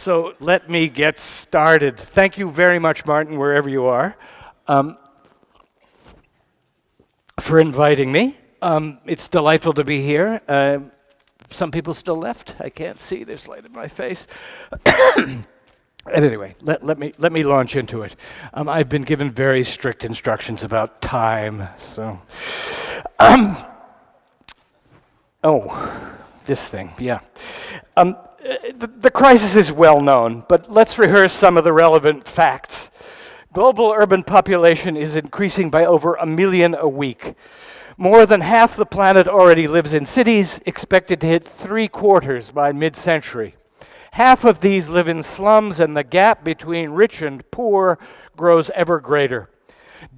So let me get started. Thank you very much, Martin, wherever you are, for inviting me. It's delightful to be here. Some people still left. I can't see. There's light in my face. Anyway, let me launch into it. I've been given very strict instructions about time, so. This thing, yeah. The crisis is well known, but let's rehearse some of the relevant facts. Global urban population is increasing by over 1 million a week. More than half the planet already lives in cities, expected to hit 3/4 by mid-century. Half of these live in slums, and the gap between rich and poor grows ever greater.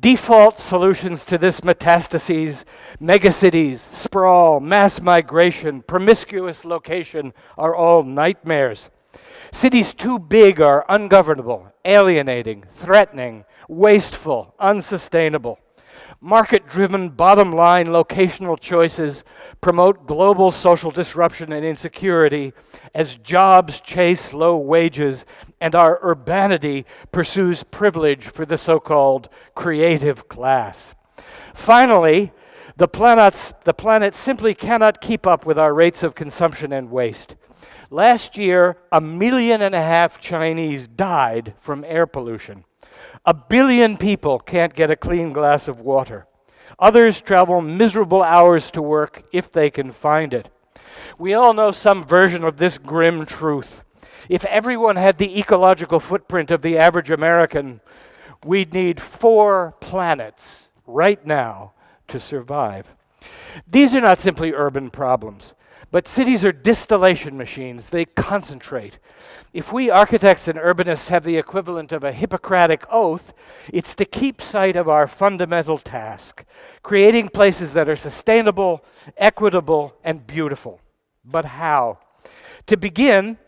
Default solutions to this metastases, megacities, sprawl, mass migration, promiscuous location are all nightmares. Cities too big are ungovernable, alienating, threatening, wasteful, unsustainable. Market-driven bottom-line locational choices promote global social disruption and insecurity as jobs chase low wages and our urbanity pursues privilege for the so-called creative class. Finally, the planet simply cannot keep up with our rates of consumption and waste. Last year, 1.5 million Chinese died from air pollution. 1 billion people can't get a clean glass of water. Others travel miserable hours to work if they can find it. We all know some version of this grim truth. If everyone had the ecological footprint of the average American, we'd need 4 planets right now to survive. These are not simply urban problems, but cities are distillation machines. They concentrate. If we architects and urbanists have the equivalent of a Hippocratic oath, it's to keep sight of our fundamental task, creating places that are sustainable, equitable, and beautiful. But how? To begin,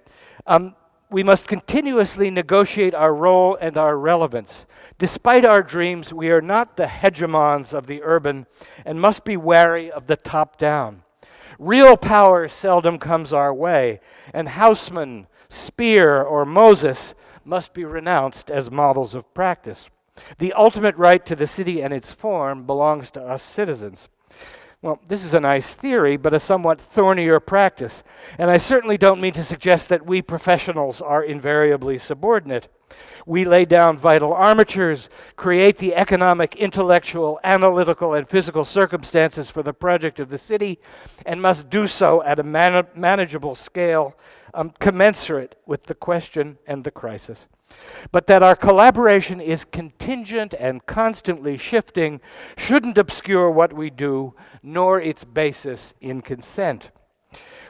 we must continuously negotiate our role and our relevance. Despite our dreams, we are not the hegemons of the urban and must be wary of the top-down. Real power seldom comes our way, and Haussmann, Speer, or Moses must be renounced as models of practice. The ultimate right to the city and its form belongs to us citizens. Well, this is a nice theory, but a somewhat thornier practice, and I certainly don't mean to suggest that we professionals are invariably subordinate. We lay down vital armatures, create the economic, intellectual, analytical, and physical circumstances for the project of the city, and must do so at a manageable scale, commensurate with the question and the crisis. But that our collaboration is contingent and constantly shifting shouldn't obscure what we do, nor its basis in consent.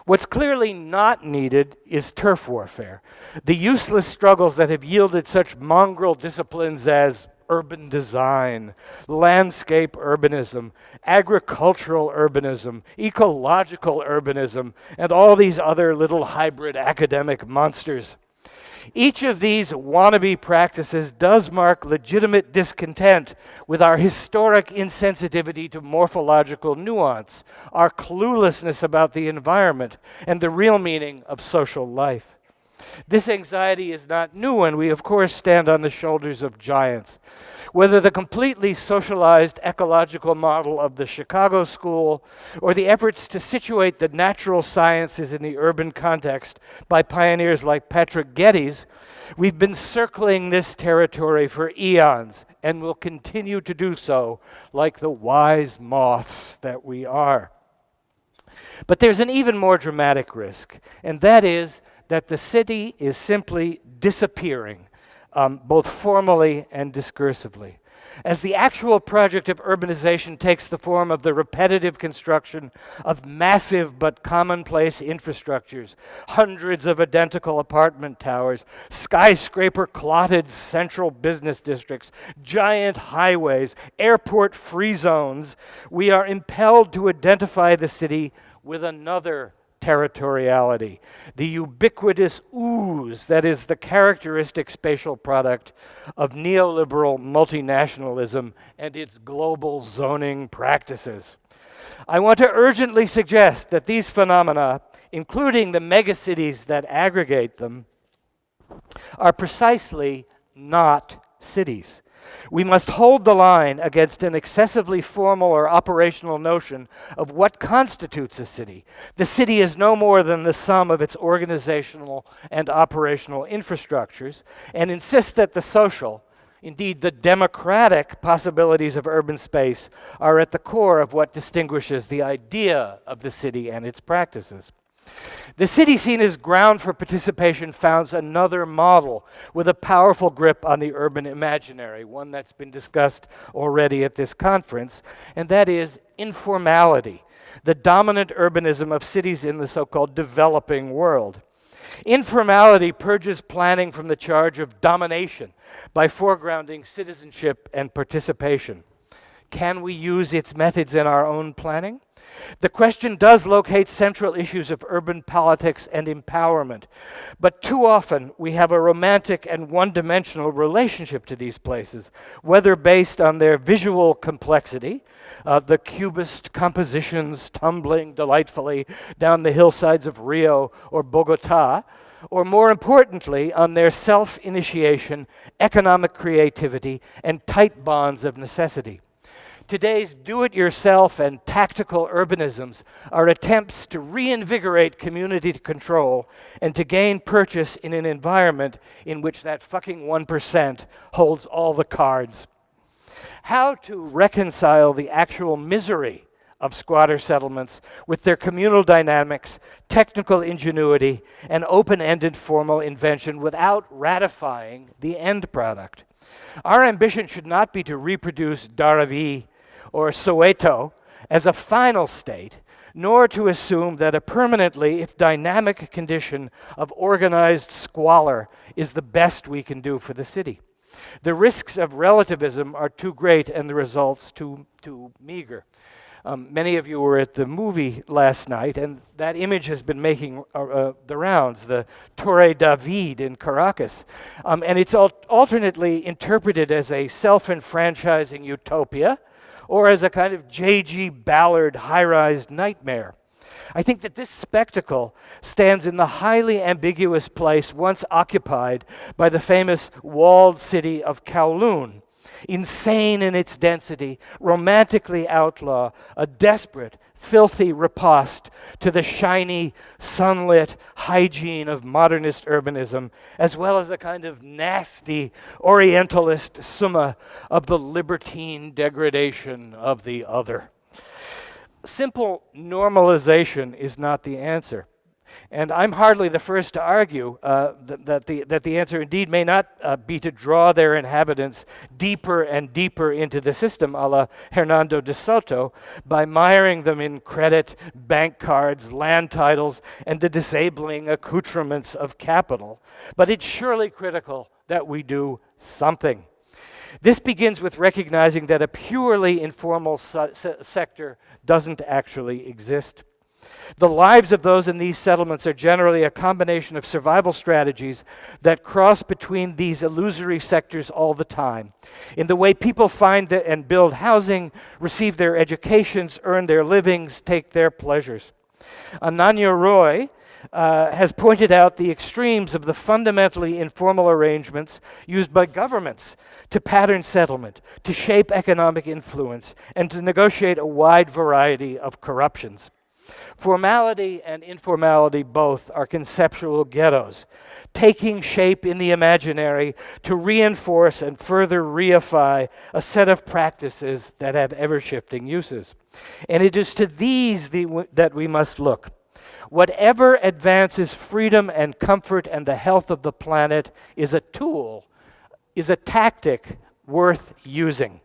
What's clearly not needed is turf warfare, the useless struggles that have yielded such mongrel disciplines as urban design, landscape urbanism, agricultural urbanism, ecological urbanism, and all these other little hybrid academic monsters. Each of these wannabe practices does mark legitimate discontent with our historic insensitivity to morphological nuance, our cluelessness about the environment, and the real meaning of social life. This anxiety is not new, and we of course stand on the shoulders of giants. Whether the completely socialized ecological model of the Chicago School or the efforts to situate the natural sciences in the urban context by pioneers like Patrick Geddes, we've been circling this territory for eons and will continue to do so like the wise moths that we are. But there's an even more dramatic risk, and that is that the city is simply disappearing, both formally and discursively. As the actual project of urbanization takes the form of the repetitive construction of massive but commonplace infrastructures, hundreds of identical apartment towers, skyscraper-clotted central business districts, giant highways, airport-free zones, we are impelled to identify the city with another territoriality, the ubiquitous ooze that is the characteristic spatial product of neoliberal multinationalism and its global zoning practices. I want to urgently suggest that these phenomena, including the megacities that aggregate them, are precisely not cities. We must hold the line against an excessively formal or operational notion of what constitutes a city. The city is no more than the sum of its organizational and operational infrastructures, and insist that the social, indeed the democratic possibilities of urban space are at the core of what distinguishes the idea of the city and its practices. The city seen as ground for participation founds another model with a powerful grip on the urban imaginary, one that's been discussed already at this conference, and that is informality, the dominant urbanism of cities in the so-called developing world. Informality purges planning from the charge of domination by foregrounding citizenship and participation. Can we use its methods in our own planning? The question does locate central issues of urban politics and empowerment, but too often we have a romantic and one-dimensional relationship to these places, whether based on their visual complexity, the cubist compositions tumbling delightfully down the hillsides of Rio or Bogota, or more importantly, on their self-initiation, economic creativity, and tight bonds of necessity. Today's do-it-yourself and tactical urbanisms are attempts to reinvigorate community control and to gain purchase in an environment in which that fucking 1% holds all the cards. How to reconcile the actual misery of squatter settlements with their communal dynamics, technical ingenuity, and open-ended formal invention without ratifying the end product. Our ambition should not be to reproduce Dharavi or Soweto as a final state, nor to assume that a permanently, if dynamic, condition of organized squalor is the best we can do for the city. The risks of relativism are too great and the results too meager. Many of you were at the movie last night, and that image has been making the rounds, the Torre David in Caracas. And it's alternately interpreted as a self-enfranchising utopia or as a kind of J.G. Ballard high-rise nightmare. I think that this spectacle stands in the highly ambiguous place once occupied by the famous walled city of Kowloon, insane in its density, romantically outlaw, a desperate, filthy riposte to the shiny, sunlit hygiene of modernist urbanism, as well as a kind of nasty Orientalist summa of the libertine degradation of the other. Simple normalization is not the answer. And I'm hardly the first to argue that the answer indeed may not be to draw their inhabitants deeper and deeper into the system, a la Hernando de Soto, by miring them in credit, bank cards, land titles, and the disabling accoutrements of capital. But it's surely critical that we do something. This begins with recognizing that a purely informal sector doesn't actually exist. The lives of those in these settlements are generally a combination of survival strategies that cross between these illusory sectors all the time, in the way people find and build housing, receive their educations, earn their livings, take their pleasures. Ananya Roy has pointed out the extremes of the fundamentally informal arrangements used by governments to pattern settlement, to shape economic influence, and to negotiate a wide variety of corruptions. Formality and informality both are conceptual ghettos, taking shape in the imaginary to reinforce and further reify a set of practices that have ever-shifting uses. And it is to these that we must look. Whatever advances freedom and comfort and the health of the planet is a tool, is a tactic worth using.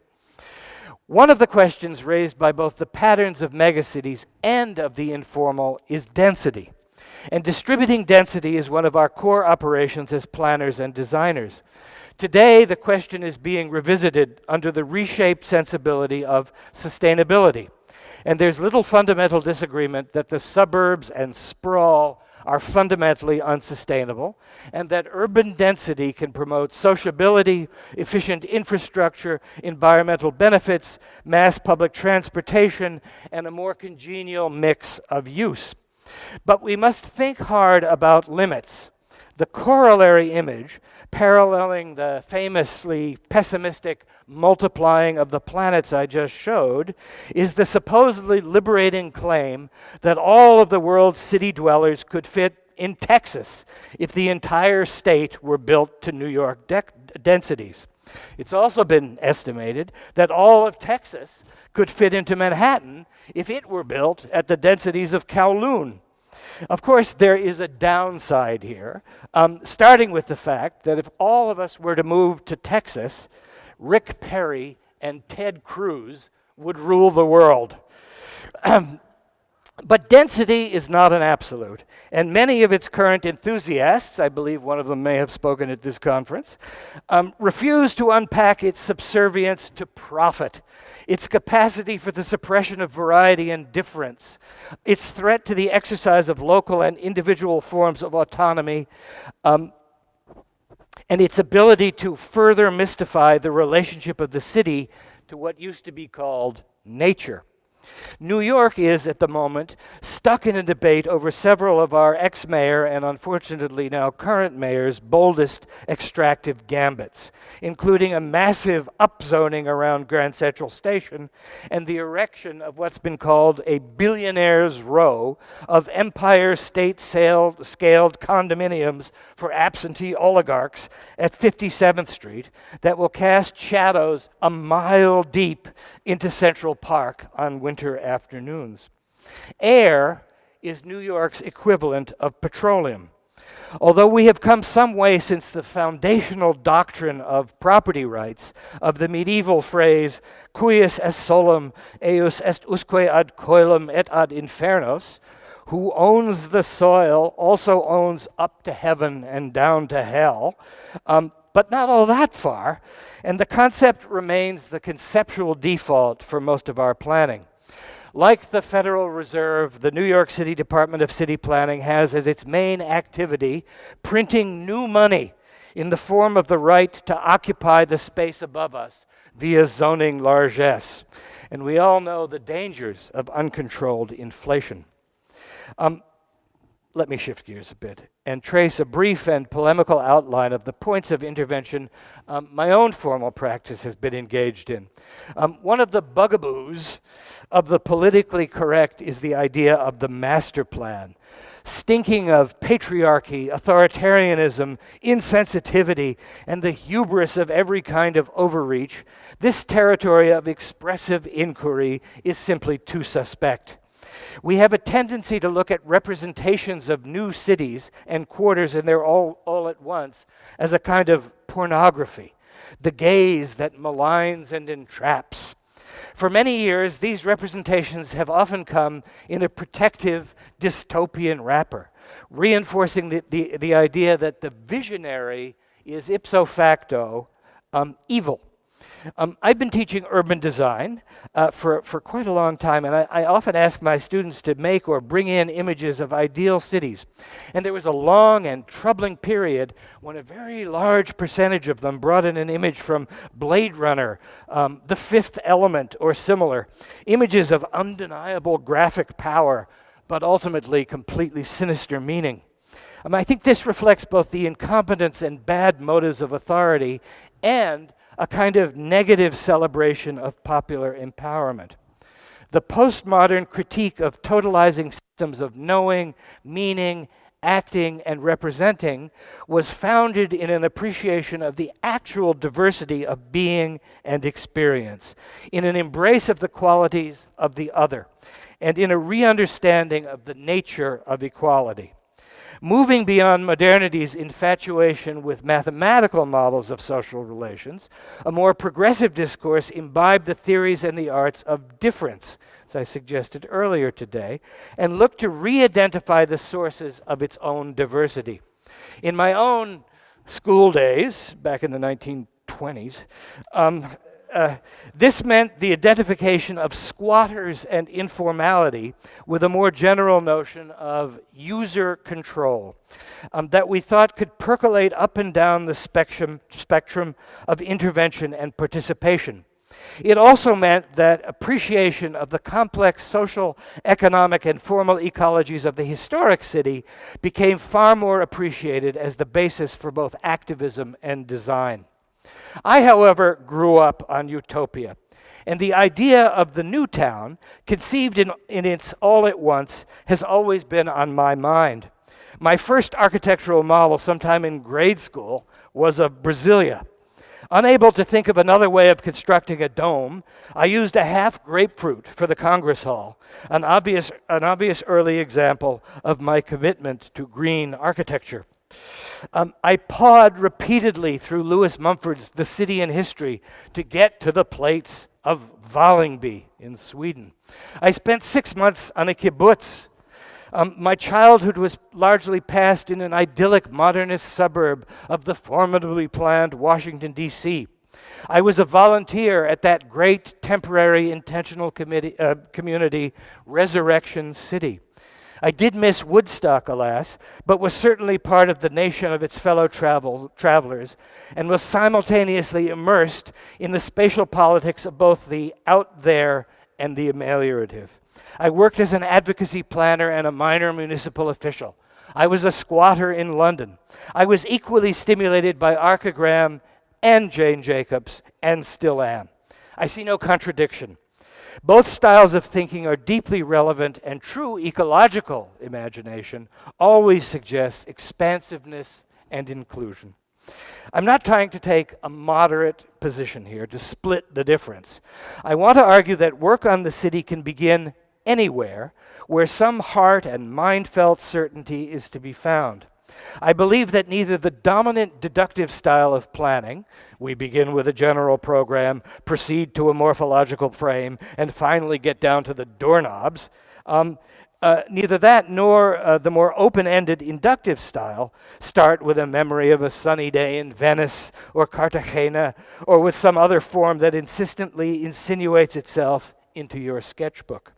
One of the questions raised by both the patterns of megacities and of the informal is density. And distributing density is one of our core operations as planners and designers. Today, the question is being revisited under the reshaped sensibility of sustainability. And there's little fundamental disagreement that the suburbs and sprawl are fundamentally unsustainable, and that urban density can promote sociability, efficient infrastructure, environmental benefits, mass public transportation, and a more congenial mix of use. But we must think hard about limits, The corollary image, paralleling the famously pessimistic multiplying of the planets I just showed, is the supposedly liberating claim that all of the world's city dwellers could fit in Texas if the entire state were built to New York densities. It's also been estimated that all of Texas could fit into Manhattan if it were built at the densities of Kowloon. Of course, there is a downside here, starting with the fact that if all of us were to move to Texas, Rick Perry and Ted Cruz would rule the world. But density is not an absolute, and many of its current enthusiasts, I believe one of them may have spoken at this conference, refuse to unpack its subservience to profit, its capacity for the suppression of variety and difference, its threat to the exercise of local and individual forms of autonomy, and its ability to further mystify the relationship of the city to what used to be called nature. New York is, at the moment, stuck in a debate over several of our ex-mayor and unfortunately now current mayor's boldest extractive gambits, including a massive upzoning around Grand Central Station and the erection of what's been called a billionaire's row of Empire State-scaled condominiums for absentee oligarchs at 57th Street that will cast shadows a mile deep into Central Park on winter afternoons. Air is New York's equivalent of petroleum. Although we have come some way since the foundational doctrine of property rights, of the medieval phrase, cuius est solum, eius est usque ad coelum et ad infernos, who owns the soil also owns up to heaven and down to hell, but not all that far, and the concept remains the conceptual default for most of our planning. Like the Federal Reserve, the New York City Department of City Planning has as its main activity printing new money in the form of the right to occupy the space above us via zoning largesse. And we all know the dangers of uncontrolled inflation. Let me shift gears a bit and trace a brief and polemical outline of the points of intervention my own formal practice has been engaged in. One of the bugaboos of the politically correct is the idea of the master plan. Stinking of patriarchy, authoritarianism, insensitivity, and the hubris of every kind of overreach, this territory of expressive inquiry is simply too suspect. We have a tendency to look at representations of new cities and quarters, and they're all at once, as a kind of pornography, the gaze that maligns and entraps. For many years, these representations have often come in a protective dystopian wrapper, reinforcing the idea that the visionary is ipso facto evil. I've been teaching urban design for quite a long time, and I often ask my students to make or bring in images of ideal cities. And there was a long and troubling period when a very large percentage of them brought in an image from Blade Runner, The Fifth Element, or similar, images of undeniable graphic power, but ultimately completely sinister meaning. I think this reflects both the incompetence and bad motives of authority and a kind of negative celebration of popular empowerment. The postmodern critique of totalizing systems of knowing, meaning, acting, and representing was founded in an appreciation of the actual diversity of being and experience, in an embrace of the qualities of the other, and in a re-understanding of the nature of equality. Moving beyond modernity's infatuation with mathematical models of social relations, a more progressive discourse imbibed the theories and the arts of difference, as I suggested earlier today, and looked to re-identify the sources of its own diversity. In my own school days, back in the 1920s, this meant the identification of squatters and informality with a more general notion of user control that we thought could percolate up and down the spectrum of intervention and participation. It also meant that appreciation of the complex social, economic, and formal ecologies of the historic city became far more appreciated as the basis for both activism and design. I, however, grew up on utopia, and the idea of the new town, conceived in its all at once, has always been on my mind. My first architectural model sometime in grade school was of Brasilia. Unable to think of another way of constructing a dome, I used a half grapefruit for the Congress Hall, an obvious early example of my commitment to green architecture. I pawed repeatedly through Lewis Mumford's The City and History to get to the plates of Vällingby in Sweden. I spent 6 months on a kibbutz. My childhood was largely passed in an idyllic modernist suburb of the formidably planned Washington, D.C. I was a volunteer at that great temporary intentional community, Resurrection City. I did miss Woodstock, alas, but was certainly part of the nation of its fellow travelers and was simultaneously immersed in the spatial politics of both the out there and the ameliorative. I worked as an advocacy planner and a minor municipal official. I was a squatter in London. I was equally stimulated by Archigram and Jane Jacobs, and still am. I see no contradiction. Both styles of thinking are deeply relevant, and true ecological imagination always suggests expansiveness and inclusion. I'm not trying to take a moderate position here to split the difference. I want to argue that work on the city can begin anywhere where some heart and mind-felt certainty is to be found. I believe that neither the dominant deductive style of planning, we begin with a general program, proceed to a morphological frame, and finally get down to the doorknobs, neither that nor the more open-ended inductive style start with a memory of a sunny day in Venice or Cartagena, or with some other form that insistently insinuates itself into your sketchbook.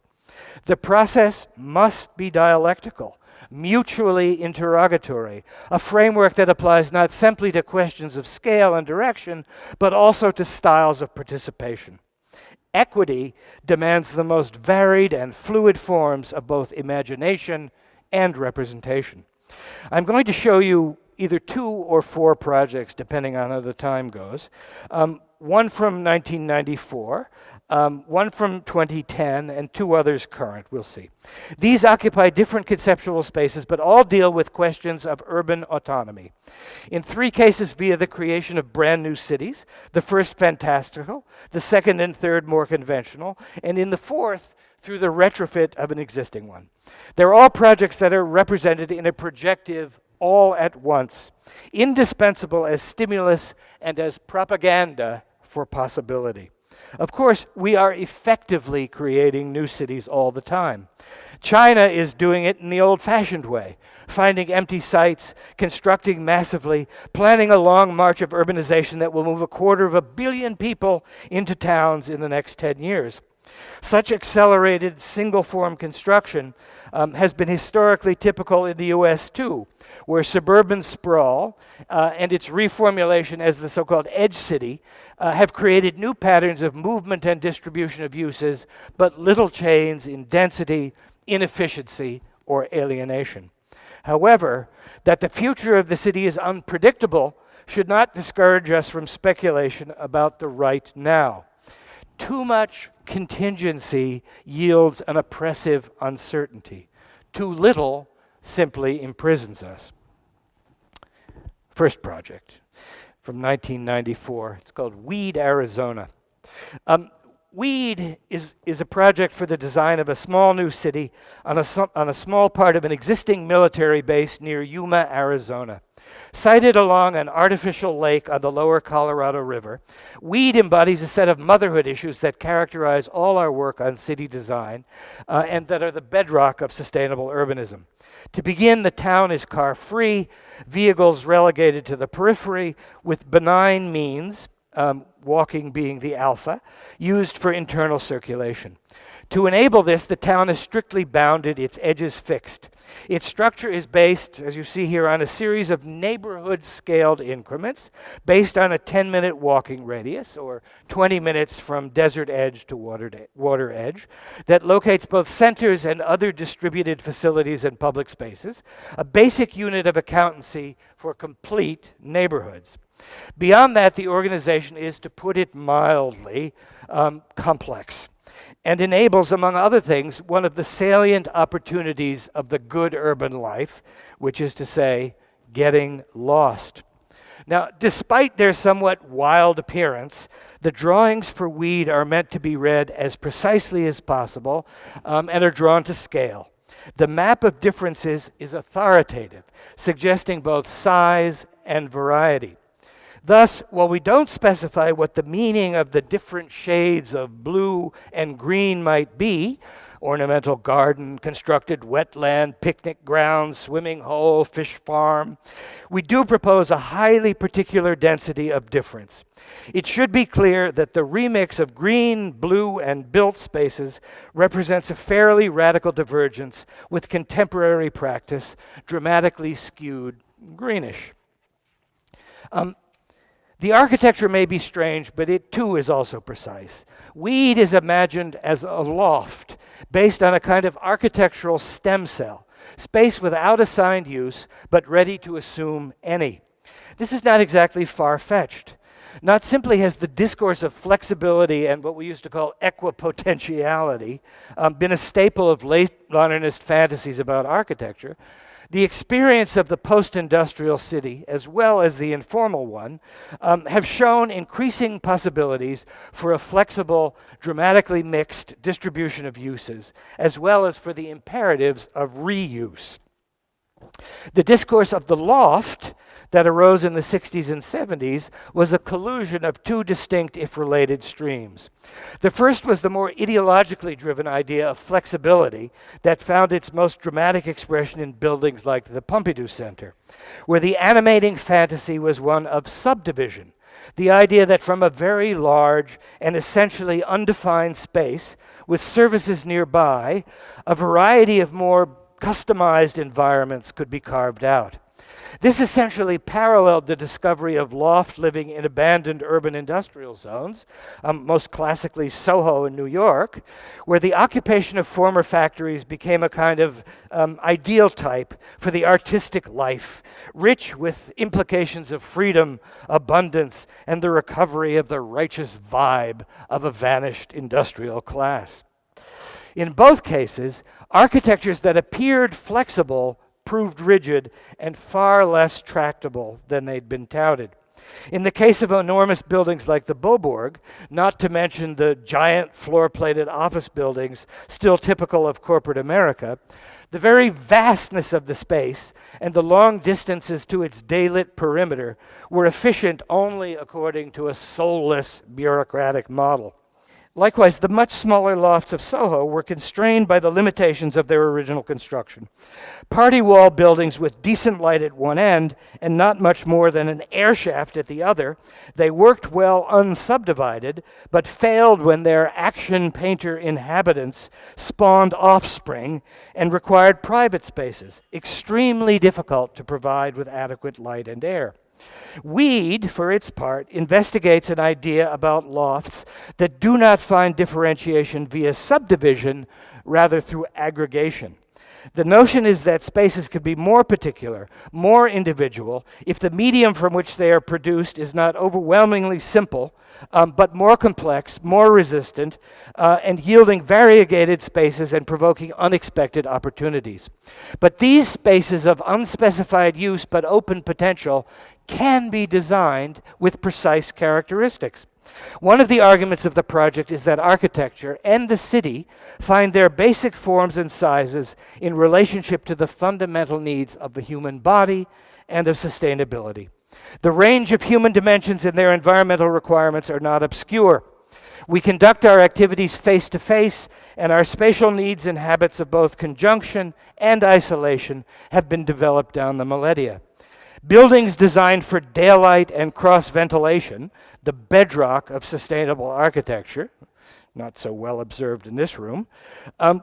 The process must be dialectical, mutually interrogatory, a framework that applies not simply to questions of scale and direction, but also to styles of participation. Equity demands the most varied and fluid forms of both imagination and representation. I'm going to show you either 2 or 4 projects, depending on how the time goes. One from 1994, one from 2010, and 2 others current, we'll see. These occupy different conceptual spaces, but all deal with questions of urban autonomy. In 3 cases via the creation of brand new cities, the first fantastical, the second and third more conventional, and in the 4th, through the retrofit of an existing one. They're all projects that are represented in a projective all at once, indispensable as stimulus and as propaganda for possibility. Of course, we are effectively creating new cities all the time. China is doing it in the old-fashioned way, finding empty sites, constructing massively, planning a long march of urbanization that will move 250 million people into towns in the next 10 years. Such accelerated single-form construction has been historically typical in the US too, where suburban sprawl and its reformulation as the so-called edge city have created new patterns of movement and distribution of uses, but little change in density, inefficiency, or alienation. However, that the future of the city is unpredictable should not discourage us from speculation about the right now. Too much contingency yields an oppressive uncertainty. Too little simply imprisons us. First project from 1994. It's called Weed, Arizona. Weed is a project for the design of a small new city on a small part of an existing military base near Yuma, Arizona. Sited along an artificial lake on the lower Colorado River, Weed embodies a set of motherhood issues that characterize all our work on city design and that are the bedrock of sustainable urbanism. To begin, the town is car-free, vehicles relegated to the periphery, with benign means, walking being the alpha, used for internal circulation. To enable this, the town is strictly bounded, its edges fixed. Its structure is based, as you see here, on a series of neighborhood-scaled increments based on a 10-minute walking radius, or 20 minutes from desert edge to water edge, that locates both centers and other distributed facilities and public spaces, a basic unit of accountancy for complete neighborhoods. Beyond that, the organization is, to put it mildly, complex, and enables, among other things, one of the salient opportunities of the good urban life, which is to say, getting lost. Now, despite their somewhat wild appearance, the drawings for weed are meant to be read as precisely as possible and are drawn to scale. The map of differences is authoritative, suggesting both size and variety. Thus, while we don't specify what the meaning of the different shades of blue and green might be, ornamental garden, constructed wetland, picnic ground, swimming hole, fish farm, we do propose a highly particular density of difference. It should be clear that the remix of green, blue, and built spaces represents a fairly radical divergence with contemporary practice, dramatically skewed greenish. The architecture may be strange, but it too is also precise. Weed is imagined as a loft based on a kind of architectural stem cell, space without assigned use, but ready to assume any. This is not exactly far-fetched. Not simply has the discourse of flexibility and what we used to call equipotentiality been a staple of late modernist fantasies about architecture, the experience of the post-industrial city, as well as the informal one, have shown increasing possibilities for a flexible, dramatically mixed distribution of uses, as well as for the imperatives of reuse. The discourse of the loft that arose in the 60s and 70s was a collusion of two distinct, if related, streams. The first was the more ideologically driven idea of flexibility that found its most dramatic expression in buildings like the Pompidou Center, where the animating fantasy was one of subdivision, the idea that from a very large and essentially undefined space with services nearby, a variety of more customized environments could be carved out. This essentially paralleled the discovery of loft living in abandoned urban industrial zones, most classically Soho in New York, where the occupation of former factories became a kind of ideal type for the artistic life, rich with implications of freedom, abundance, and the recovery of the righteous vibe of a vanished industrial class. In both cases, architectures that appeared flexible proved rigid and far less tractable than they'd been touted. In the case of enormous buildings like the Beaubourg, not to mention the giant floor-plated office buildings still typical of corporate America, the very vastness of the space and the long distances to its daylit perimeter were efficient only according to a soulless bureaucratic model. Likewise, the much smaller lofts of Soho were constrained by the limitations of their original construction. Party wall buildings with decent light at one end and not much more than an air shaft at the other, they worked well unsubdivided, but failed when their action painter inhabitants spawned offspring and required private spaces, extremely difficult to provide with adequate light and air. Weed, for its part, investigates an idea about lofts that do not find differentiation via subdivision, rather through aggregation. The notion is that spaces could be more particular, more individual, if the medium from which they are produced is not overwhelmingly simple, but more complex, more resistant, and yielding variegated spaces and provoking unexpected opportunities. But these spaces of unspecified use but open potential can be designed with precise characteristics. One of the arguments of the project is that architecture and the city find their basic forms and sizes in relationship to the fundamental needs of the human body and of sustainability. The range of human dimensions and their environmental requirements are not obscure. We conduct our activities face to face, and our spatial needs and habits of both conjunction and isolation have been developed down the millennia. Buildings designed for daylight and cross-ventilation, the bedrock of sustainable architecture, not so well observed in this room,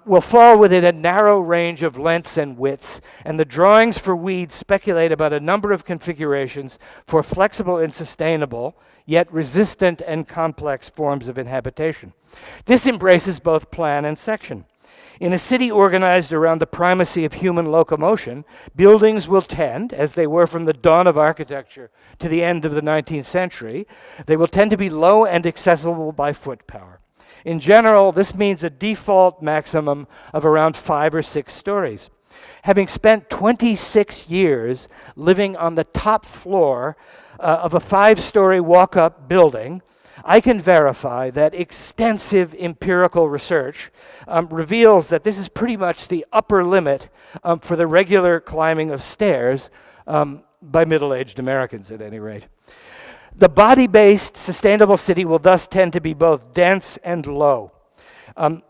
will fall within a narrow range of lengths and widths, and the drawings for weeds speculate about a number of configurations for flexible and sustainable, yet resistant and complex forms of inhabitation. This embraces both plan and section. In a city organized around the primacy of human locomotion, buildings will tend, as they were from the dawn of architecture to the end of the 19th century, they will tend to be low and accessible by foot power. In general, this means a default maximum of around 5 or 6 stories. Having spent 26 years living on the top floor of a 5-story walk-up building, I can verify that extensive empirical research reveals that this is pretty much the upper limit for the regular climbing of stairs by middle-aged Americans, at any rate. The body-based sustainable city will thus tend to be both dense and low.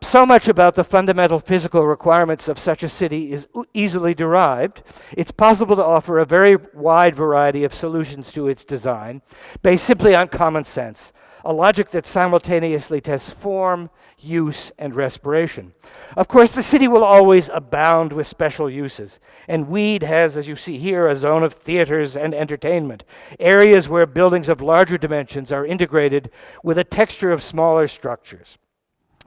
So much about the fundamental physical requirements of such a city is easily derived. It's possible to offer a very wide variety of solutions to its design based simply on common sense, a logic that simultaneously tests form, use, and respiration. Of course, the city will always abound with special uses, and Weed has, as you see here, a zone of theaters and entertainment, areas where buildings of larger dimensions are integrated with a texture of smaller structures.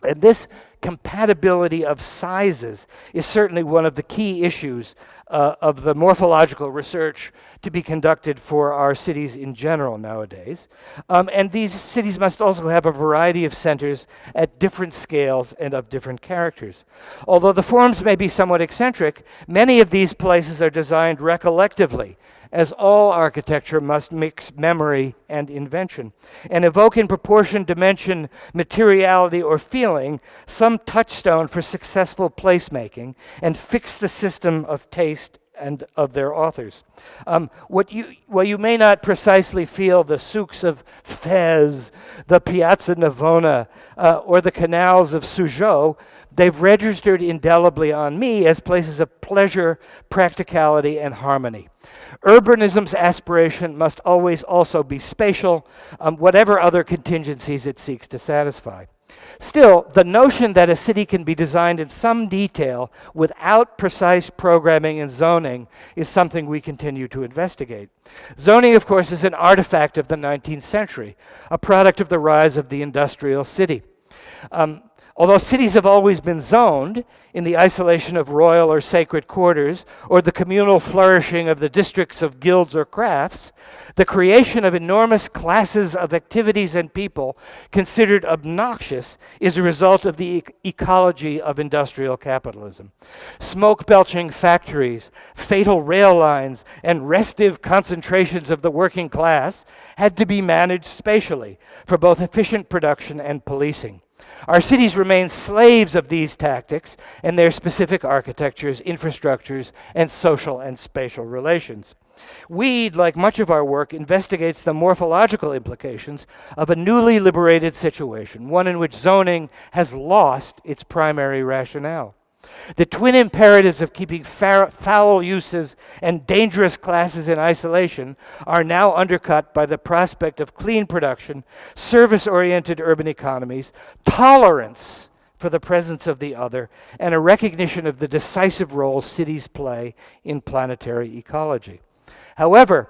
And this compatibility of sizes is certainly one of the key issues of the morphological research to be conducted for our cities in general nowadays. And these cities must also have a variety of centers at different scales and of different characters. Although the forms may be somewhat eccentric, many of these places are designed recollectively, as all architecture must mix memory and invention, and evoke in proportion, dimension, materiality, or feeling some touchstone for successful placemaking, and fix the system of taste and of their authors. While you may not precisely feel the souks of Fez, the Piazza Navona, or the canals of Suzhou, they've registered indelibly on me as places of pleasure, practicality, and harmony. Urbanism's aspiration must always also be spatial, whatever other contingencies it seeks to satisfy. Still, the notion that a city can be designed in some detail without precise programming and zoning is something we continue to investigate. Zoning, of course, is an artifact of the 19th century, a product of the rise of the industrial city. Although cities have always been zoned in the isolation of royal or sacred quarters, or the communal flourishing of the districts of guilds or crafts, the creation of enormous classes of activities and people considered obnoxious is a result of the ecology of industrial capitalism. Smoke-belching factories, fatal rail lines, and restive concentrations of the working class had to be managed spatially for both efficient production and policing. Our cities remain slaves of these tactics and their specific architectures, infrastructures, and social and spatial relations. Weed, like much of our work, investigates the morphological implications of a newly liberated situation, one in which zoning has lost its primary rationale. The twin imperatives of keeping foul uses and dangerous classes in isolation are now undercut by the prospect of clean production, service-oriented urban economies, tolerance for the presence of the other, and a recognition of the decisive role cities play in planetary ecology. However,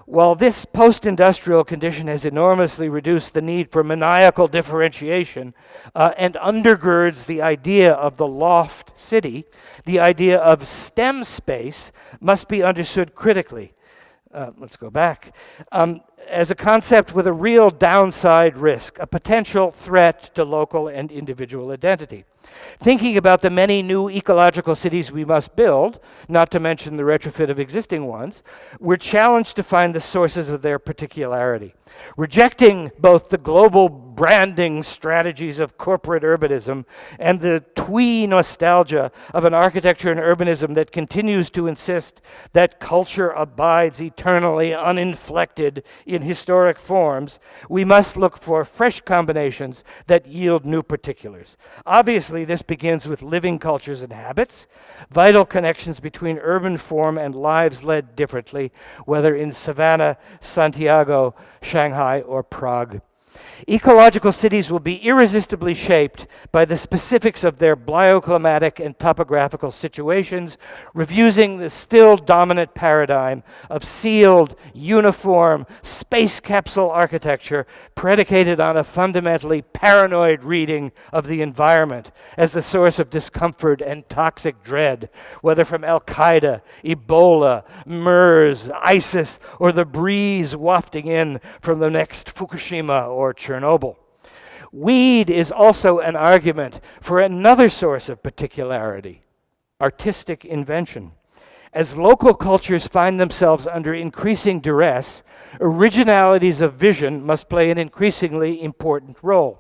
while this post-industrial condition has enormously reduced the need for maniacal differentiation and undergirds the idea of the loft city, the idea of STEM space must be understood critically. Let's go back. As a concept with a real downside risk, a potential threat to local and individual identity. Thinking about the many new ecological cities we must build, not to mention the retrofit of existing ones, we're challenged to find the sources of their particularity. Rejecting both the global branding strategies of corporate urbanism and the twee nostalgia of an architecture and urbanism that continues to insist that culture abides eternally uninflected in historic forms, we must look for fresh combinations that yield new particulars. Obviously, this begins with living cultures and habits, vital connections between urban form and lives led differently, whether in Savannah, Santiago, Shanghai, or Prague. Ecological cities will be irresistibly shaped by the specifics of their bioclimatic and topographical situations, refusing the still dominant paradigm of sealed, uniform, space capsule architecture predicated on a fundamentally paranoid reading of the environment as the source of discomfort and toxic dread, whether from Al-Qaeda, Ebola, MERS, ISIS, or the breeze wafting in from the next Fukushima or Chernobyl. Weed is also an argument for another source of particularity: artistic invention. As local cultures find themselves under increasing duress, originalities of vision must play an increasingly important role.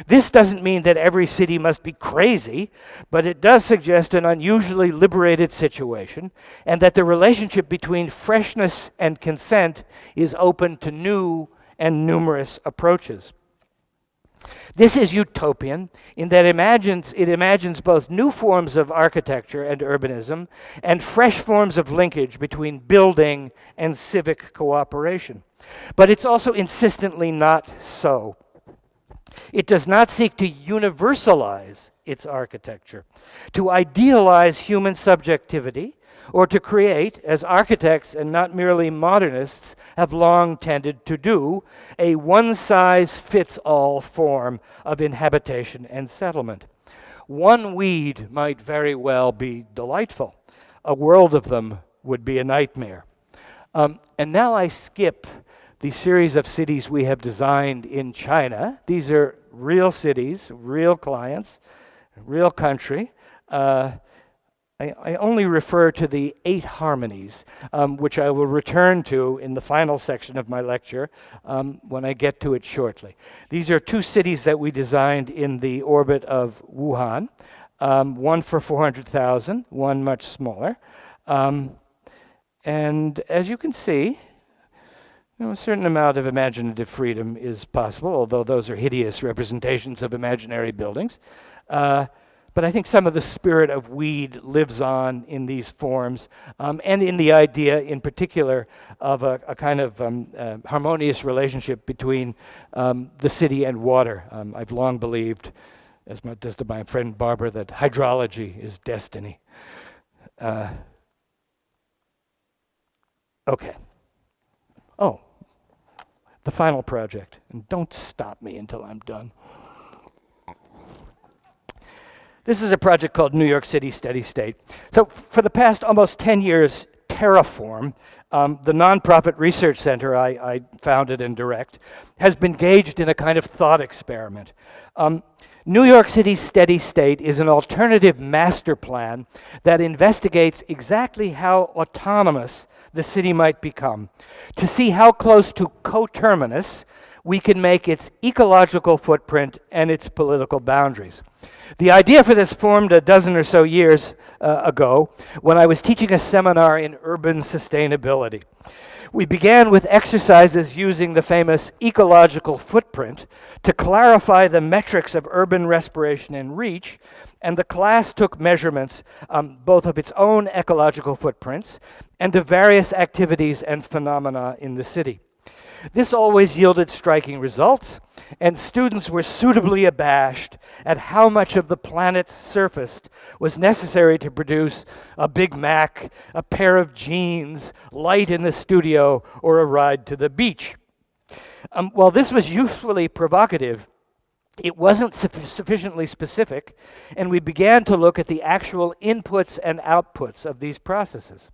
This doesn't mean that every city must be crazy, but it does suggest an unusually liberated situation, and that the relationship between freshness and consent is open to new and numerous approaches. This is utopian in that it imagines both new forms of architecture and urbanism and fresh forms of linkage between building and civic cooperation. But it's also insistently not so. It does not seek to universalize its architecture, to idealize human subjectivity, or to create, as architects and not merely modernists have long tended to do, a one-size-fits-all form of inhabitation and settlement. One weed might very well be delightful. A world of them would be a nightmare. And now I skip the series of cities we have designed in China. These are real cities, real clients, real country. I only refer to the 8 harmonies, which I will return to in the final section of my lecture when I get to it shortly. These are 2 cities that we designed in the orbit of Wuhan, one for 400,000, one much smaller. And as you can see, a certain amount of imaginative freedom is possible, although those are hideous representations of imaginary buildings. But I think some of the spirit of weed lives on in these forms, and in the idea in particular of a kind of harmonious relationship between the city and water. I've long believed, as does my friend Barbara, that hydrology is destiny. Okay. Oh, the final project. And don't stop me until I'm done. This is a project called New York City Steady State. So for the past almost 10 years, Terraform, the nonprofit research center I founded and direct, has been engaged in a kind of thought experiment. New York City Steady State is an alternative master plan that investigates exactly how autonomous the city might become, to see how close to coterminous we can make its ecological footprint and its political boundaries. The idea for this formed a dozen or so years ago when I was teaching a seminar in urban sustainability. We began with exercises using the famous ecological footprint to clarify the metrics of urban respiration and reach, and the class took measurements both of its own ecological footprints and of various activities and phenomena in the city. This always yielded striking results, and students were suitably abashed at how much of the planet's surface was necessary to produce a Big Mac, a pair of jeans, light in the studio, or a ride to the beach. While this was usefully provocative, it wasn't sufficiently specific, and we began to look at the actual inputs and outputs of these processes.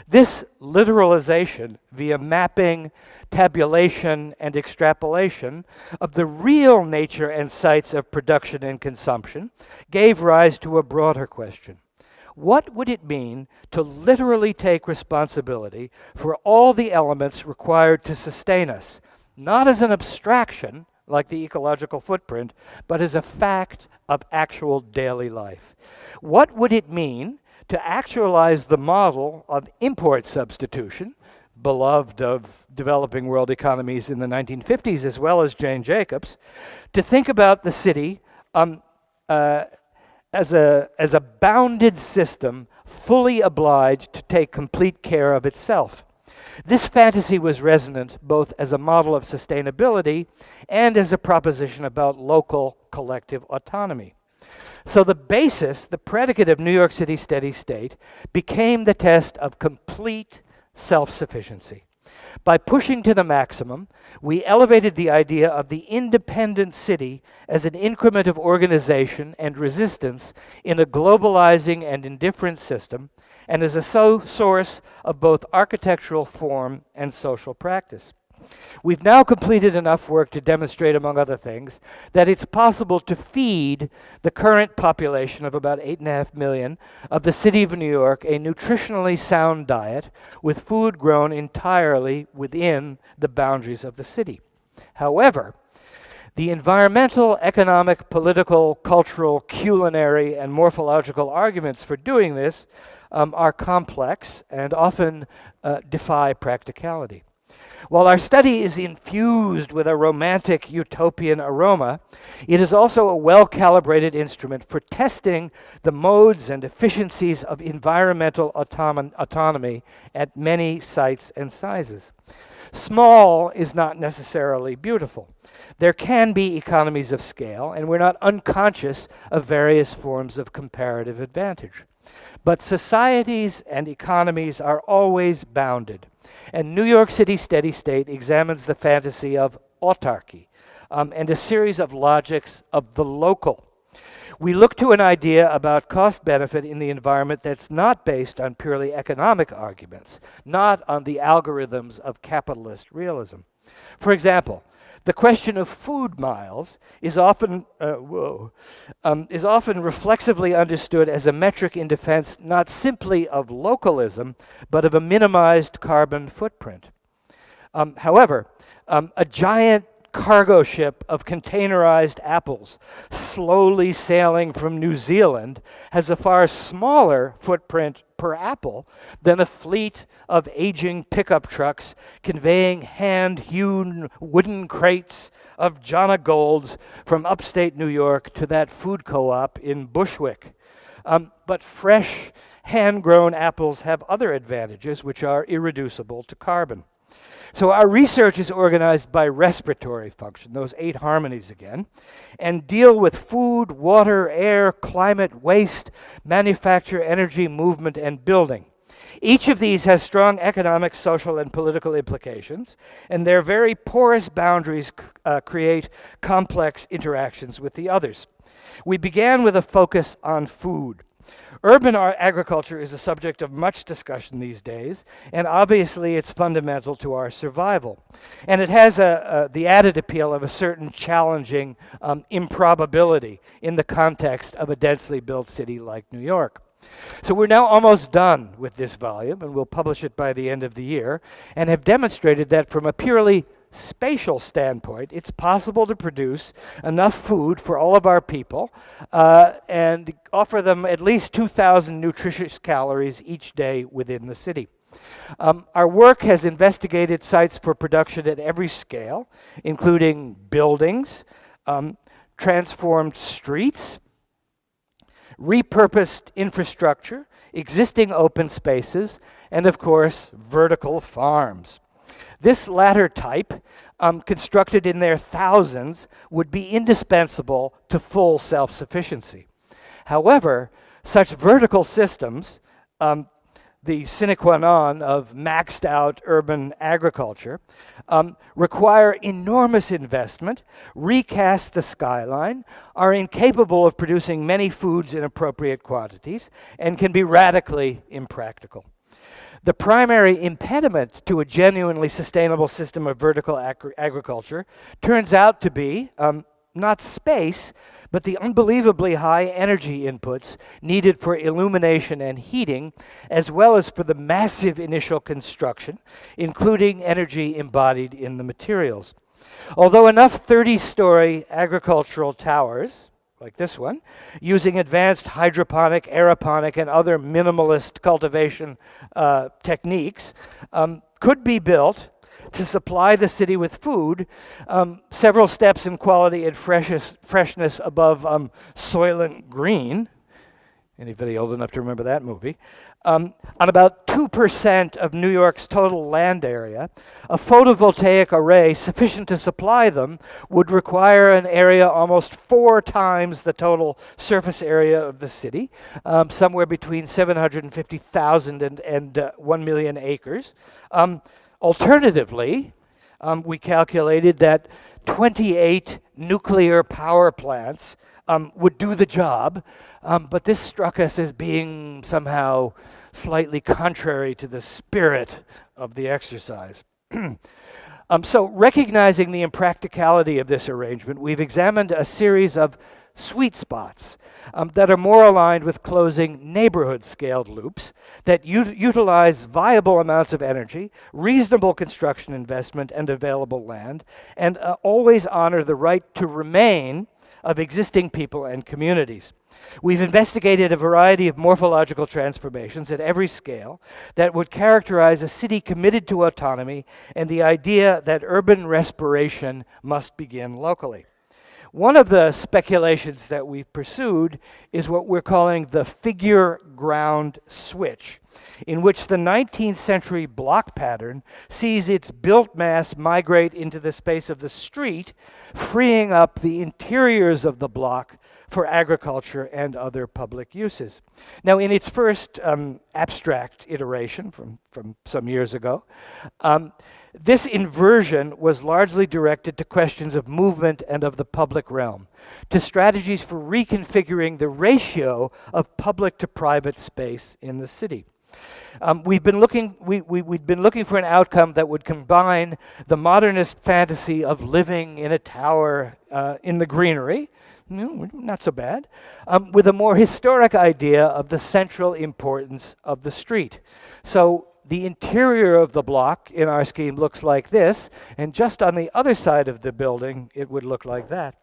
This literalization via mapping, tabulation, and extrapolation of the real nature and sites of production and consumption gave rise to a broader question. What would it mean to literally take responsibility for all the elements required to sustain us, not as an abstraction, like the ecological footprint, but as a fact of actual daily life? What would it mean to actualize the model of import substitution, beloved of developing world economies in the 1950s as well as Jane Jacobs, to think about the city as a bounded system fully obliged to take complete care of itself? This fantasy was resonant both as a model of sustainability and as a proposition about local collective autonomy. So the basis, the predicate of New York City steady state, became the test of complete self-sufficiency. By pushing to the maximum, we elevated the idea of the independent city as an increment of organization and resistance in a globalizing and indifferent system, and as a source of both architectural form and social practice. We've now completed enough work to demonstrate, among other things, that it's possible to feed the current population of about 8.5 million of the city of New York a nutritionally sound diet with food grown entirely within the boundaries of the city. However, the environmental, economic, political, cultural, culinary, and morphological arguments for doing this are complex and often defy practicality. While our study is infused with a romantic utopian aroma, it is also a well-calibrated instrument for testing the modes and efficiencies of environmental autonomy at many sites and sizes. Small is not necessarily beautiful. There can be economies of scale, and we're not unconscious of various forms of comparative advantage. But societies and economies are always bounded. And New York City Steady State examines the fantasy of autarky and a series of logics of the local. We look to an idea about cost-benefit in the environment that's not based on purely economic arguments, not on the algorithms of capitalist realism. For example, the question of food miles is often reflexively understood as a metric in defense not simply of localism, but of a minimized carbon footprint. However, a giant cargo ship of containerized apples slowly sailing from New Zealand has a far smaller footprint per apple than a fleet of aging pickup trucks conveying hand-hewn wooden crates of Jonna Golds from upstate New York to that food co-op in Bushwick. But fresh, hand-grown apples have other advantages which are irreducible to carbon. So our research is organized by respiratory function, those 8 harmonies again, and deal with food, water, air, climate, waste, manufacture, energy, movement, and building. Each of these has strong economic, social, and political implications, and their very porous boundaries create complex interactions with the others. We began with a focus on food. Urban agriculture is a subject of much discussion these days, and obviously it's fundamental to our survival. And it has the added appeal of a certain challenging improbability in the context of a densely built city like New York. So we're now almost done with this volume, and we'll publish it by the end of the year, and have demonstrated that from a purely spatial standpoint, it's possible to produce enough food for all of our people and offer them at least 2,000 nutritious calories each day within the city. Our work has investigated sites for production at every scale, including buildings, transformed streets, repurposed infrastructure, existing open spaces, and of course, vertical farms. This latter type, constructed in their thousands, would be indispensable to full self-sufficiency. However, such vertical systems, the sine qua non of maxed out urban agriculture, require enormous investment, recast the skyline, are incapable of producing many foods in appropriate quantities, and can be radically impractical. The primary impediment to a genuinely sustainable system of vertical agriculture turns out to be not space, but the unbelievably high energy inputs needed for illumination and heating, as well as for the massive initial construction, including energy embodied in the materials. Although enough 30-story agricultural towers, like this one, using advanced hydroponic, aeroponic, and other minimalist cultivation techniques, could be built to supply the city with food, several steps in quality and freshness above Soylent Green. Anybody old enough to remember that movie? On about 2% of New York's total land area, a photovoltaic array sufficient to supply them would require an area almost 4 times the total surface area of the city, somewhere between 750,000 and 1 million acres. Alternatively, we calculated that 28 nuclear power plants would do the job, but this struck us as being somehow slightly contrary to the spirit of the exercise. So recognizing the impracticality of this arrangement, we've examined a series of sweet spots that are more aligned with closing neighborhood-scaled loops that utilize viable amounts of energy, reasonable construction investment, and available land, and always honor the right to remain of existing people and communities. We've investigated a variety of morphological transformations at every scale that would characterize a city committed to autonomy and the idea that urban respiration must begin locally. One of the speculations that we've pursued is what we're calling the figure ground switch, in which the 19th century block pattern sees its built mass migrate into the space of the street, freeing up the interiors of the block for agriculture and other public uses. Now, in its first abstract iteration from some years ago, this inversion was largely directed to questions of movement and of the public realm, to strategies for reconfiguring the ratio of public to private space in the city. We'd been looking for an outcome that would combine the modernist fantasy of living in a tower in the greenery, not so bad, with a more historic idea of the central importance of the street. So the interior of the block in our scheme looks like this, and just on the other side of the building, it would look like that.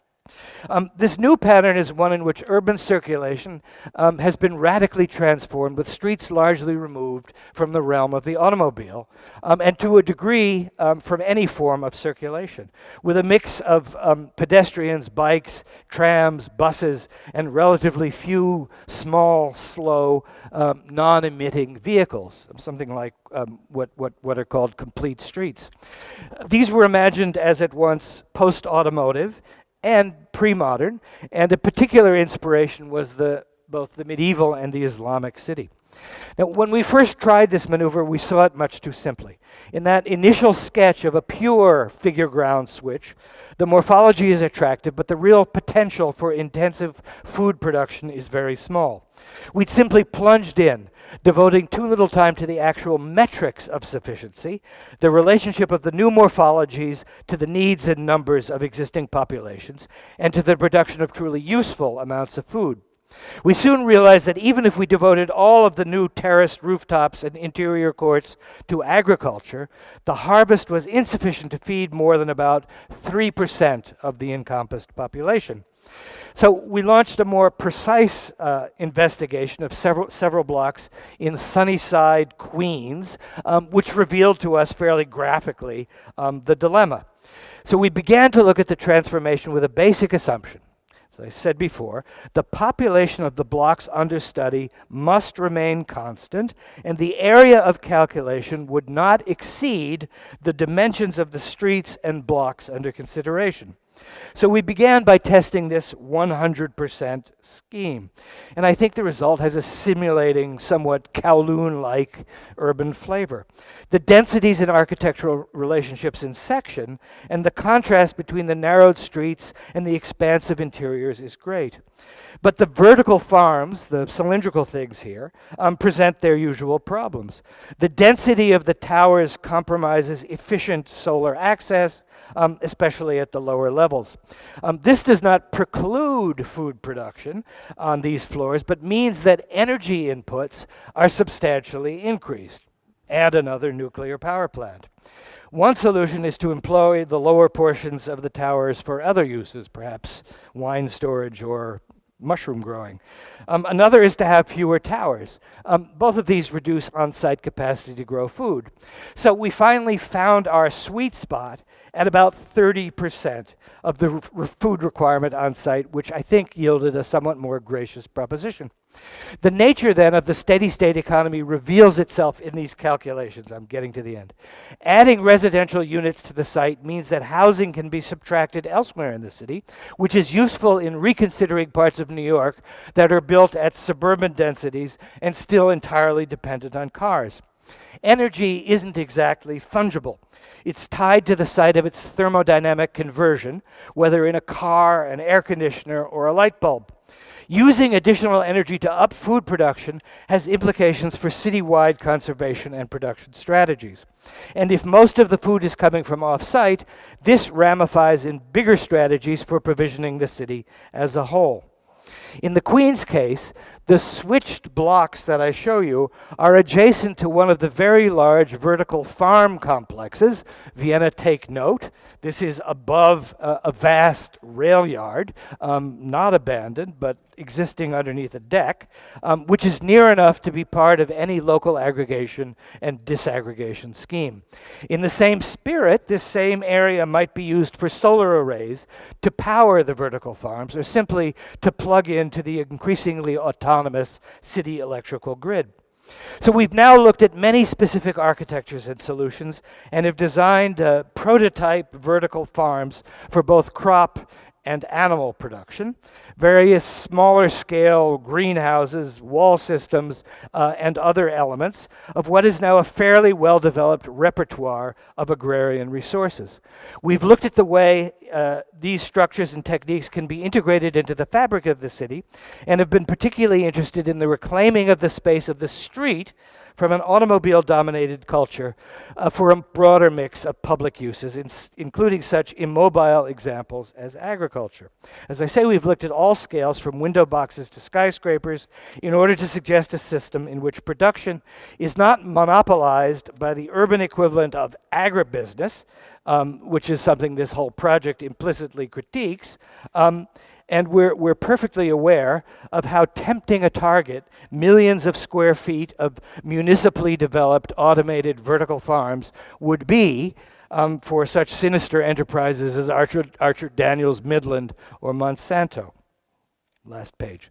This new pattern is one in which urban circulation has been radically transformed, with streets largely removed from the realm of the automobile, and to a degree from any form of circulation, with a mix of pedestrians, bikes, trams, buses, and relatively few small, slow, non-emitting vehicles, something like what are called complete streets. These were imagined as at once post-automotive and pre-modern, and a particular inspiration was both the medieval and the Islamic city. Now, when we first tried this maneuver, we saw it much too simply. In that initial sketch of a pure figure ground switch, the morphology is attractive, but the real potential for intensive food production is very small. We'd simply plunged in, devoting too little time to the actual metrics of sufficiency, the relationship of the new morphologies to the needs and numbers of existing populations, and to the production of truly useful amounts of food. We soon realized that even if we devoted all of the new terraced rooftops and interior courts to agriculture, the harvest was insufficient to feed more than about 3% of the encompassed population. So we launched a more precise investigation of several blocks in Sunnyside, Queens, which revealed to us fairly graphically the dilemma. So we began to look at the transformation with a basic assumption. As I said before, the population of the blocks under study must remain constant, and the area of calculation would not exceed the dimensions of the streets and blocks under consideration. So we began by testing this 100% scheme. And I think the result has a simulating, somewhat Kowloon-like urban flavor. The densities in architectural relationships in section and the contrast between the narrowed streets and the expansive interiors is great. But the vertical farms, the cylindrical things here, present their usual problems. The density of the towers compromises efficient solar access, especially at the lower levels. This does not preclude food production on these floors, but means that energy inputs are substantially increased. Add another nuclear power plant. One solution is to employ the lower portions of the towers for other uses, perhaps wine storage or mushroom growing. Another is to have fewer towers. Both of these reduce on-site capacity to grow food. So we finally found our sweet spot at about 30% of the food requirement on site, which I think yielded a somewhat more gracious proposition. The nature then of the steady-state economy reveals itself in these calculations. I'm getting to the end. Adding residential units to the site means that housing can be subtracted elsewhere in the city, which is useful in reconsidering parts of New York that are built at suburban densities and still entirely dependent on cars. Energy isn't exactly fungible. It's tied to the site of its thermodynamic conversion, whether in a car, an air conditioner, or a light bulb. Using additional energy to up food production has implications for citywide conservation and production strategies. And if most of the food is coming from off-site, this ramifies in bigger strategies for provisioning the city as a whole. In the Queen's case, the switched blocks that I show you are adjacent to one of the very large vertical farm complexes. Vienna, take note. This is above a vast rail yard, not abandoned, but existing underneath a deck, which is near enough to be part of any local aggregation and disaggregation scheme. In the same spirit, this same area might be used for solar arrays to power the vertical farms, or simply to plug into the increasingly autonomous city electrical grid. So we've now looked at many specific architectures and solutions and have designed prototype vertical farms for both crop and animal production, various smaller scale greenhouses, wall systems, and other elements of what is now a fairly well-developed repertoire of agrarian resources. We've looked at the way these structures and techniques can be integrated into the fabric of the city, and have been particularly interested in the reclaiming of the space of the street from an automobile-dominated culture for a broader mix of public uses, including such immobile examples as agriculture. As I say, we've looked at all scales from window boxes to skyscrapers in order to suggest a system in which production is not monopolized by the urban equivalent of agribusiness, which is something this whole project implicitly critiques, and we're perfectly aware of how tempting a target millions of square feet of municipally developed automated vertical farms would be for such sinister enterprises as Archer Daniels Midland or Monsanto. Last page.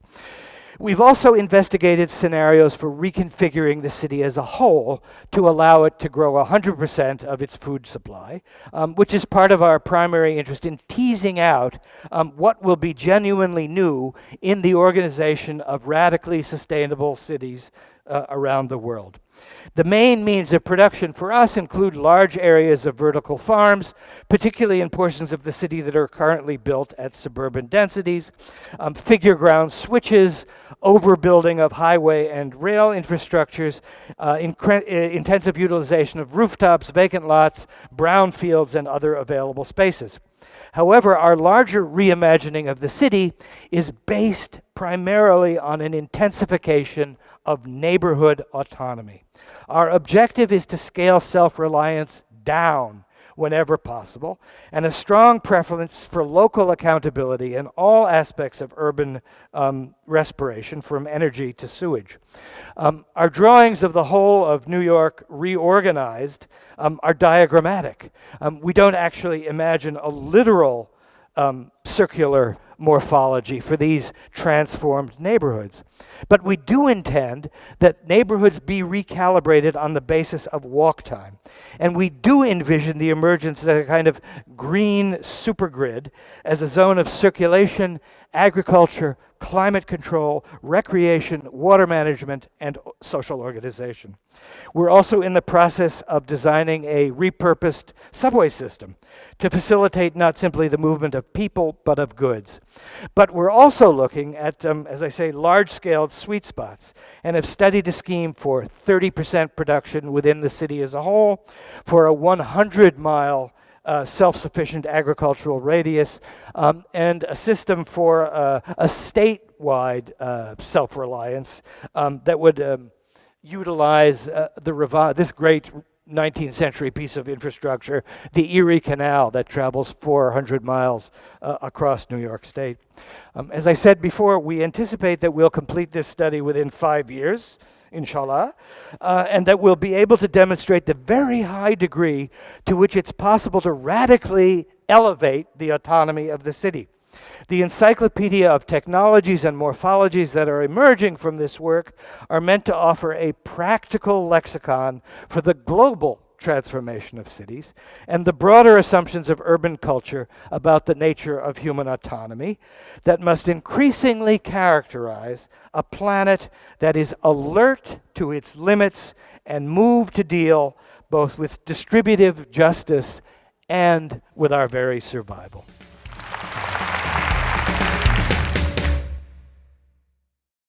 We've also investigated scenarios for reconfiguring the city as a whole to allow it to grow 100% of its food supply, which is part of our primary interest in teasing out what will be genuinely new in the organization of radically sustainable cities around the world. The main means of production for us include large areas of vertical farms, particularly in portions of the city that are currently built at suburban densities, figure ground switches, overbuilding of highway and rail infrastructures, intensive utilization of rooftops, vacant lots, brownfields, and other available spaces. However, our larger reimagining of the city is based primarily on an intensification of neighborhood autonomy. Our objective is to scale self-reliance down whenever possible, and a strong preference for local accountability in all aspects of urban respiration, from energy to sewage. Our drawings of the whole of New York reorganized are diagrammatic. We don't actually imagine a literal circular morphology for these transformed neighborhoods. But we do intend that neighborhoods be recalibrated on the basis of walk time. And we do envision the emergence of a kind of green supergrid as a zone of circulation, agriculture, climate control, recreation, water management, and social organization. We're also in the process of designing a repurposed subway system to facilitate not simply the movement of people, but of goods. But we're also looking at, as I say, large-scale sweet spots, and have studied a scheme for 30% production within the city as a whole, for a 100-mile self-sufficient agricultural radius, and a system for a statewide self-reliance that would utilize this great 19th century piece of infrastructure, the Erie Canal that travels 400 miles across New York State. As I said before, we anticipate that we'll complete this study within 5 years, inshallah, and that we'll be able to demonstrate the very high degree to which it's possible to radically elevate the autonomy of the city. The encyclopedia of technologies and morphologies that are emerging from this work are meant to offer a practical lexicon for the global transformation of cities and the broader assumptions of urban culture about the nature of human autonomy that must increasingly characterize a planet that is alert to its limits and move to deal both with distributive justice and with our very survival.